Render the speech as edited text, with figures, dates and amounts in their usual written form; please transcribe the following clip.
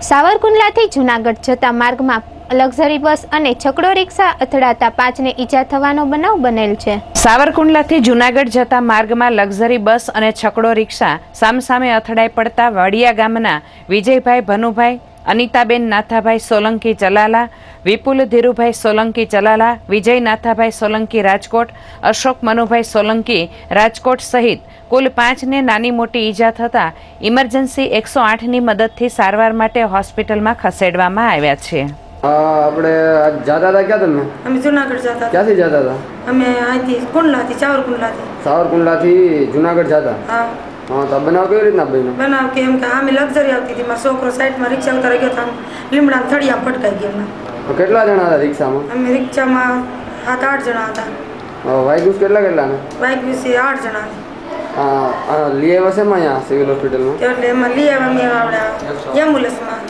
સાવરકુંડલાથી જૂનાગઢ જતા માર્ગમાં luxury bus અને છકડો રિક્ષા અથડાતા 5 ને ઈજા થવાનો બનાવ બનેલ છે। સાવરકુંડલાથી જૂનાગઢ જતા માર્ગમાં લક્ઝરી બસ અને છકડો રિક્ષા સામસામે અથડાઈ પડતા વડિયા ગામના વિજયભાઈ ભનુભાઈ, અનિતાબેન નાથાભાઈ સોલંકી ચલાલા, વિપુલ ધીરુભાઈ સોલંકી ચલાલા, વિજય નાથાભાઈ સોલંકી રાજકોટ, અશોક મનુભાઈ સોલંકી રાજકોટ સહિત કુલ 5 ને નાની મોટી ઈજા થતા ઇમરજન્સી 108 ની મદદથી સારવાર માટે હોસ્પિટલમાં ખસેડવામાં આવ્યા છે। આપણે જાતા હતા ક્યાં તમે? અમે જૂનાગઢ જતા। ક્યાંથી જતા હતા? અમે અહીંથી કુંડલાથી સાવરકુંડલાથી। સાવરકુંડલાથી જૂનાગઢ જતા? હા। હા, તો બનાવ કેવી રીતના બન્યો? બનાવ કે એમ કે અમે લક્ઝરી આવતી હતી, મારો છોકરો સાઈડમાં રિક્ષા ઉતારી ગયો તો લીમડા થળિયા ફટકાઈ ગયા। કેટલા જણા હતા રિક્ષામાં? અમે રિક્ષામાં 7-8 જણા હતા। વાગ્યુસ કેટલા ને? વાગ્યુસ 8 જણા। લઈ આવ્યા છે અહીંયા સિવિલ હોસ્પિટલમાં? એટલે એમાં લઈ આવ્યા અમે એમ્બ્યુલન્સમાં।